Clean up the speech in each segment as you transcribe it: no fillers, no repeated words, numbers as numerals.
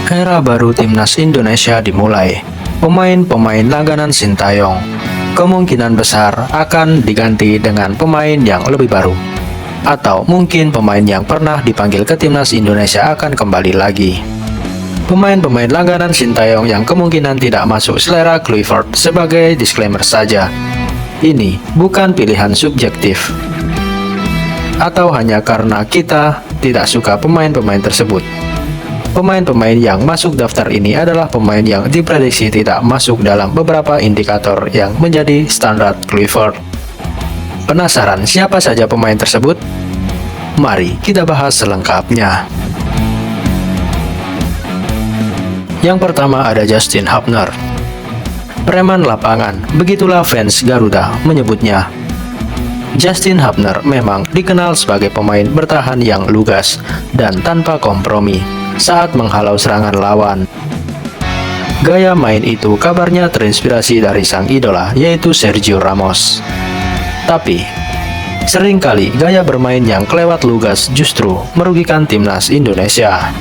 Era baru timnas Indonesia dimulai. Pemain-pemain langganan Sintayong kemungkinan besar akan diganti dengan pemain yang lebih baru. Atau mungkin pemain yang pernah dipanggil ke timnas Indonesia akan kembali lagi. Pemain-pemain langganan Sintayong yang kemungkinan tidak masuk selera Kluivert sebagai disclaimer saja. Ini bukan pilihan subjektif. Atau hanya karena kita tidak suka pemain-pemain tersebut. Pemain-pemain yang masuk daftar ini adalah pemain yang diprediksi tidak masuk dalam beberapa indikator yang menjadi standar Kluivert. Penasaran siapa saja pemain tersebut? Mari kita bahas selengkapnya. Yang pertama ada Justin Hubner. Preman lapangan, begitulah fans Garuda menyebutnya. Justin Hubner memang dikenal sebagai pemain bertahan yang lugas dan tanpa kompromi saat menghalau serangan lawan. Gaya main itu kabarnya terinspirasi dari sang idola, yaitu Sergio Ramos. Tapi, seringkali gaya bermain yang kelewat lugas justru merugikan timnas Indonesia.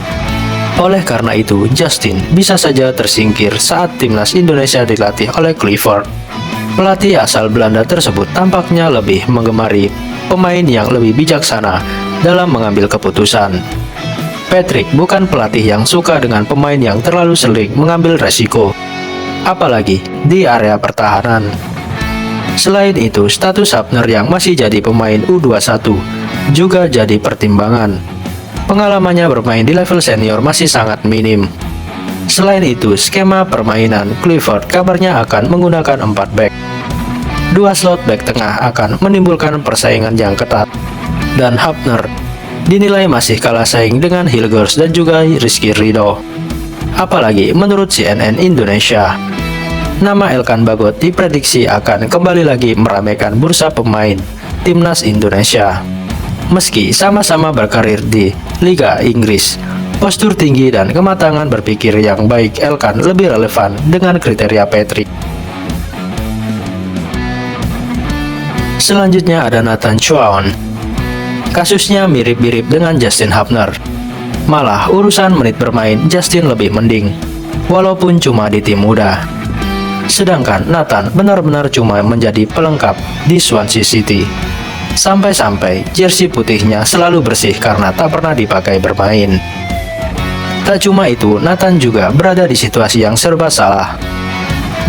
Oleh karena itu, Justin bisa saja tersingkir saat timnas Indonesia dilatih oleh Kluivert. Pelatih asal Belanda tersebut tampaknya lebih menggemari pemain yang lebih bijaksana dalam mengambil keputusan. Patrick bukan pelatih yang suka dengan pemain yang terlalu sering mengambil resiko, apalagi di area pertahanan. Selain itu, status Hubner yang masih jadi pemain U21 juga jadi pertimbangan. Pengalamannya bermain di level senior masih sangat minim. Selain itu, skema permainan Kluivert kabarnya akan menggunakan 4 back. 2 slot back tengah akan menimbulkan persaingan yang ketat. Dan Hubner dinilai masih kalah saing dengan Hilgers dan juga Rizky Ridho. Apalagi menurut CNN Indonesia, nama Elkan Bagot diprediksi akan kembali lagi meramaikan bursa pemain timnas Indonesia. Meski sama-sama berkarir di Liga Inggris, postur tinggi dan kematangan berpikir yang baik Elkan lebih relevan dengan kriteria Patrick. Selanjutnya ada Nathan Chuaon. Kasusnya mirip-mirip dengan Justin Hubner. Malah urusan menit bermain Justin lebih mending, walaupun cuma di tim muda. Sedangkan Nathan benar-benar cuma menjadi pelengkap di Swansea City. Sampai-sampai jersey putihnya selalu bersih karena tak pernah dipakai bermain. Tak cuma itu, Nathan juga berada di situasi yang serba salah.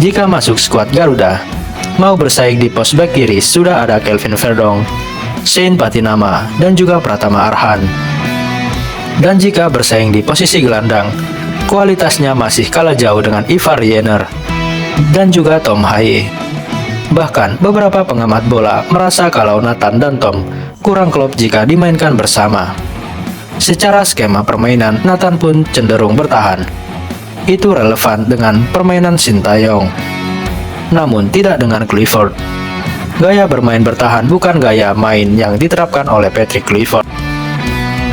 Jika masuk skuad Garuda, mau bersaing di pos back kiri sudah ada Kelvin Verdong, Shane Patinama, dan juga Pratama Arhan. Dan jika bersaing di posisi gelandang, kualitasnya masih kalah jauh dengan Ivar Jenner dan juga Tom Haye. Bahkan beberapa pengamat bola merasa kalau Nathan dan Tom kurang klop jika dimainkan bersama. Secara skema permainan, Nathan pun cenderung bertahan. Itu relevan dengan permainan Sintayong, namun tidak dengan Kluivert. Gaya bermain bertahan bukan gaya main yang diterapkan oleh Patrick Kluivert.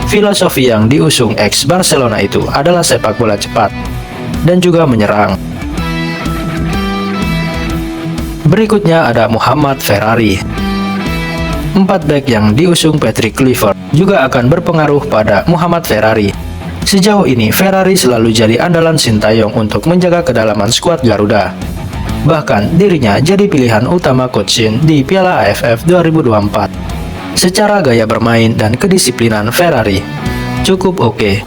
Filosofi yang diusung ex-Barcelona itu adalah sepak bola cepat dan juga menyerang. Berikutnya ada Muhammad Ferrari. 4 back yang diusung Patrick Kluivert juga akan berpengaruh pada Muhammad Ferrari. Sejauh ini, Ferrari selalu jadi andalan Sintayong untuk menjaga kedalaman skuad Garuda. Bahkan dirinya jadi pilihan utama Coach Shin di Piala AFF 2024. Secara gaya bermain dan kedisiplinan Ferrari cukup oke.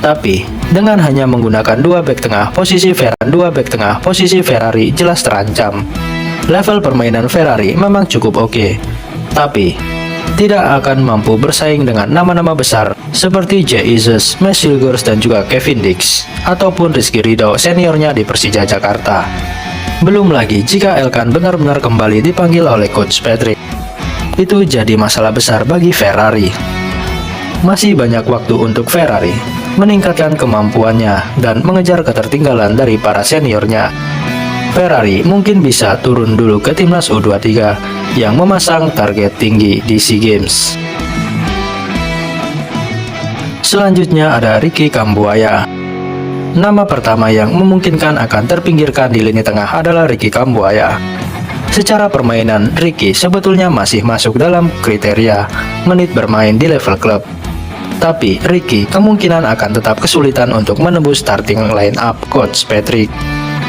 Tapi dengan hanya menggunakan 2 back tengah, posisi Ferrari jelas terancam. Level permainan Ferrari memang cukup oke, tapi tidak akan mampu bersaing dengan nama-nama besar seperti Jesus, Max Hilgers, dan juga Kevin Dix, ataupun Rizky Ridho seniornya di Persija Jakarta. Belum lagi jika Elkan benar-benar kembali dipanggil oleh Coach Patrick. Itu jadi masalah besar bagi Ferrari. Masih banyak waktu untuk Ferrari meningkatkan kemampuannya dan mengejar ketertinggalan dari para seniornya. Ferrari mungkin bisa turun dulu ke timnas U23 yang memasang target tinggi di SEA Games. Selanjutnya ada Ricky Kambuaya. Nama pertama yang memungkinkan akan terpinggirkan di lini tengah adalah Ricky Kambuaya. Secara permainan, Ricky sebetulnya masih masuk dalam kriteria menit bermain di level klub. Tapi Ricky kemungkinan akan tetap kesulitan untuk menembus starting line up Coach Patrick.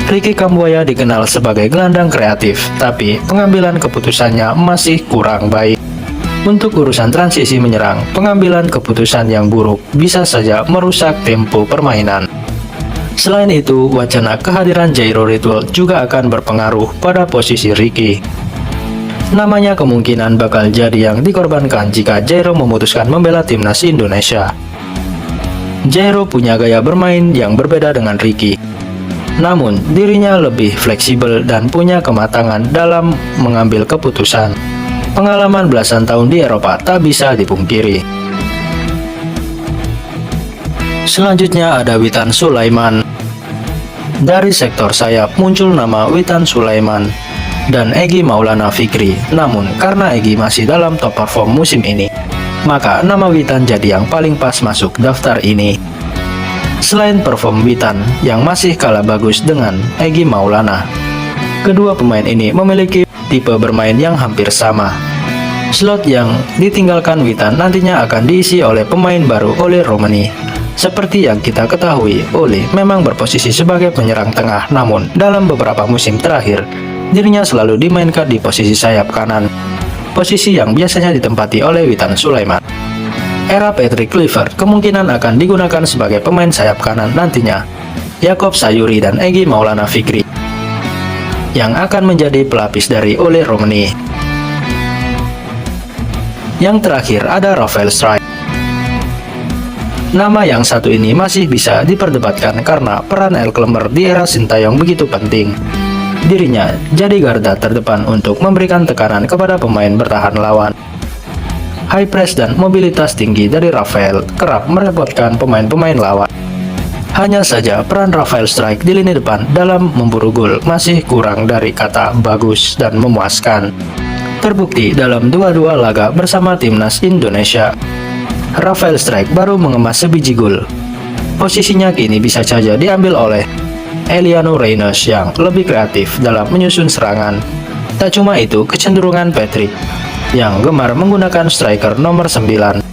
Ricky Kambuaya dikenal sebagai gelandang kreatif, tapi pengambilan keputusannya masih kurang baik. Untuk urusan transisi menyerang, pengambilan keputusan yang buruk bisa saja merusak tempo permainan. Selain itu, wacana kehadiran Jairo Ritual juga akan berpengaruh pada posisi Ricky. Namanya kemungkinan bakal jadi yang dikorbankan jika Jairo memutuskan membela timnas Indonesia. Jairo punya gaya bermain yang berbeda dengan Ricky. Namun, dirinya lebih fleksibel dan punya kematangan dalam mengambil keputusan. Pengalaman belasan tahun di Eropa tak bisa dipungkiri. Selanjutnya ada Witan Sulaiman. Dari sektor sayap muncul nama Witan Sulaiman dan Egy Maulana Fikri. Namun karena Egy masih dalam top perform musim ini, maka nama Witan jadi yang paling pas masuk daftar ini. Selain perform Witan yang masih kalah bagus dengan Egy Maulana, kedua pemain ini memiliki tipe bermain yang hampir sama. Slot yang ditinggalkan Witan nantinya akan diisi oleh pemain baru Ole Romani. Seperti yang kita ketahui, Ole memang berposisi sebagai penyerang tengah, namun dalam beberapa musim terakhir, dirinya selalu dimainkan di posisi sayap kanan, posisi yang biasanya ditempati oleh Witan Sulaiman. Era Patrick Kluivert kemungkinan akan digunakan sebagai pemain sayap kanan nantinya, Yakob Sayuri dan Egy Maulana Fikri, yang akan menjadi pelapis dari Ole Romani. Yang terakhir ada Rafael Strijk. Nama yang satu ini masih bisa diperdebatkan karena peran Elklemmer di era Sintayong begitu penting. Dirinya jadi garda terdepan untuk memberikan tekanan kepada pemain bertahan lawan. High press dan mobilitas tinggi dari Rafael kerap merepotkan pemain-pemain lawan. Hanya saja peran Rafael Strijk di lini depan dalam memburu gol masih kurang dari kata bagus dan memuaskan. Terbukti dalam dua-dua laga bersama timnas Indonesia, Rafael Strijk baru mengemas sebiji gol. Posisinya kini bisa saja diambil oleh Eliano Reynolds yang lebih kreatif dalam menyusun serangan. Tak cuma itu, kecenderungan Patrick yang gemar menggunakan striker nomor 9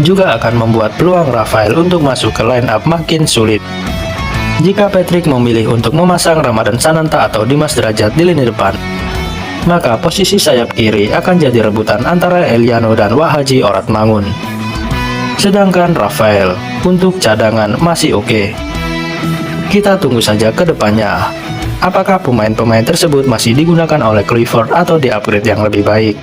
juga akan membuat peluang Rafael untuk masuk ke line up makin sulit. Jika Patrick memilih untuk memasang Ramadan Sananta atau Dimas Derajat di lini depan, maka posisi sayap kiri akan jadi rebutan antara Eliano dan Wahaji Oratmangun. Sedangkan Rafael untuk cadangan masih oke. Kita tunggu saja ke depannya, apakah pemain-pemain tersebut masih digunakan oleh Kluivert atau di-upgrade yang lebih baik.